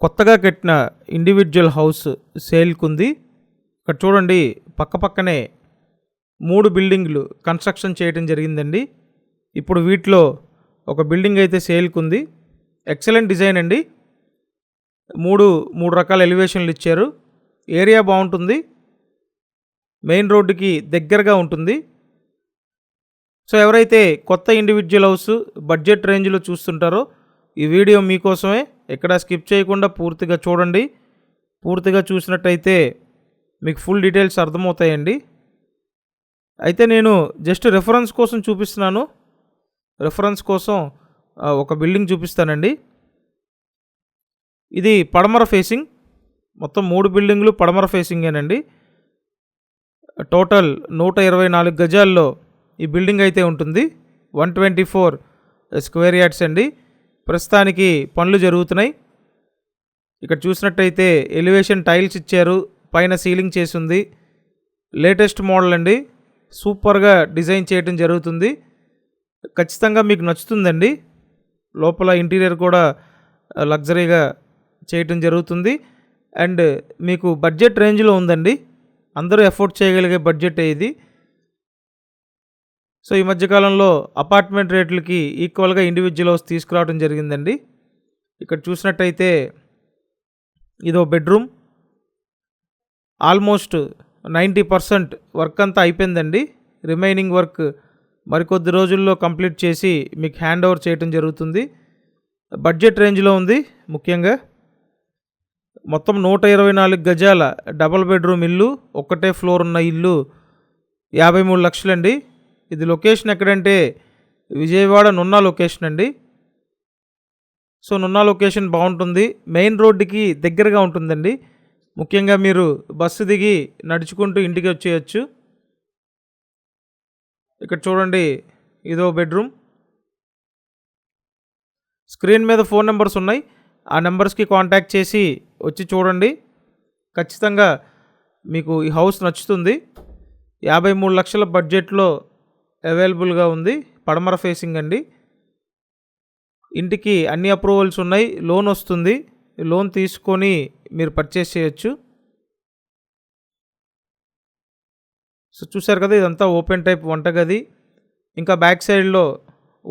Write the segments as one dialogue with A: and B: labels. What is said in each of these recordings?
A: కొత్తగా కట్టిన individual house సేల్కుంది. ఇక్కడ చూడండి, పక్కపక్కనే 3 బిల్డింగ్లు కన్స్ట్రక్షన్ చేయడం జరిగిందండి. ఇప్పుడు వీటిలో ఒక బిల్డింగ్ అయితే సేల్కుంది. ఎక్సలెంట్ డిజైన్ అండి. మూడు రకాల ఎలివేషన్లు ఇచ్చారు. ఏరియా బాగుంటుంది, మెయిన్ రోడ్డుకి దగ్గరగా ఉంటుంది. సో ఎవరైతే కొత్త ఇండివిజువల్ హౌస్ బడ్జెట్ రేంజ్లో చూస్తుంటారో ఈ వీడియో మీకోసమే. ఎక్కడ స్కిప్ చేయకుండా పూర్తిగా చూడండి. పూర్తిగా చూసినట్టయితే మీకు ఫుల్ డీటెయిల్స్ అర్థమవుతాయండి. అయితే నేను జస్ట్ రెఫరెన్స్ కోసం చూపిస్తున్నాను. రెఫరెన్స్ కోసం ఒక బిల్డింగ్ చూపిస్తానండి. ఇది పడమర ఫేసింగ్. మొత్తం 3 బిల్డింగ్లు పడమర ఫేసింగేనండి. టోటల్ 124 గజాల్లో ఈ బిల్డింగ్ అయితే ఉంటుంది. 124 స్క్వేర్ యార్డ్స్ అండి. ప్రస్తుతానికి పనులు జరుగుతున్నాయి. ఇక్కడ చూసినట్టయితే ఎలివేషన్ టైల్స్ ఇచ్చారు, పైన సీలింగ్ చేసింది. లేటెస్ట్ మోడల్ అండి. సూపర్గా డిజైన్ చేయడం జరుగుతుంది. ఖచ్చితంగా మీకు నచ్చుతుందండి. లోపల ఇంటీరియర్ కూడా లగ్జరీగా చేయటం జరుగుతుంది. అండ్ మీకు బడ్జెట్ రేంజ్లో ఉందండి. అందరూ ఎఫోర్డ్ చేయగలిగే బడ్జెట్ ఇది. సో ఈ మధ్యకాలంలో అపార్ట్మెంట్ రేట్లకి ఈక్వల్గా ఇండివిజువల్ హౌస్ తీసుకురావడం జరిగిందండి. ఇక్కడ చూసినట్టయితే ఇదో బెడ్రూమ్. ఆల్మోస్ట్ 90% వర్క్ అంతా అయిపోయిందండి. రిమైనింగ్ వర్క్ మరికొద్ది రోజుల్లో కంప్లీట్ చేసి మీకు హ్యాండ్ ఓవర్ చేయడం జరుగుతుంది. బడ్జెట్ రేంజ్లో ఉంది. ముఖ్యంగా మొత్తం 124 గజాల డబుల్ బెడ్రూమ్ ఇల్లు, ఒక్కటే ఫ్లోర్ ఉన్న ఇల్లు 53 లక్షలండి. ఇది లొకేషన్ ఎక్కడంటే విజయవాడ నున్నా లొకేషన్ అండి. సో నున్నా లొకేషన్ బాగుంటుంది, మెయిన్ రోడ్డుకి దగ్గరగా ఉంటుందండి. ముఖ్యంగా మీరు బస్సు దిగి నడుచుకుంటూ ఇంటికి వచ్చేయచ్చు. ఇక్కడ చూడండి, ఇదో బెడ్రూమ్. స్క్రీన్ మీద ఫోన్ నెంబర్స్ ఉన్నాయి. ఆ నెంబర్స్కి కాంటాక్ట్ చేసి వచ్చి చూడండి. ఖచ్చితంగా మీకు ఈ హౌస్ నచ్చుతుంది. 53 లక్షల బడ్జెట్లో అవైలబుల్గా ఉంది. పడమర ఫేసింగ్ అండి. ఇంటికి అన్ని అప్రూవల్స్ ఉన్నాయి. లోన్ వస్తుంది. లోన్ తీసుకొని మీరు పర్చేస్ చేయొచ్చు. సో చూసారు కదా, ఇదంతా ఓపెన్ టైప్ వంటగది. ఇంకా బ్యాక్ సైడ్లో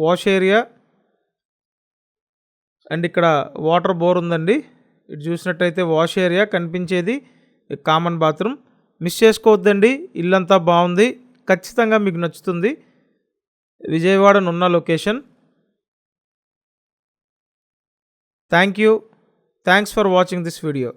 A: వాష్ ఏరియా అండ్ ఇక్కడ వాటర్ బోర్ ఉందండి. ఇటు చూసినట్టయితే వాష్ ఏరియా కనిపించేది కామన్ బాత్రూమ్. మిస్ చేసుకోవద్దండి, ఇల్లంతా బాగుంది. ఖచ్చితంగా మీకు నచ్చుతుంది. Vijayawada Nunna location. Thanks for watching this video.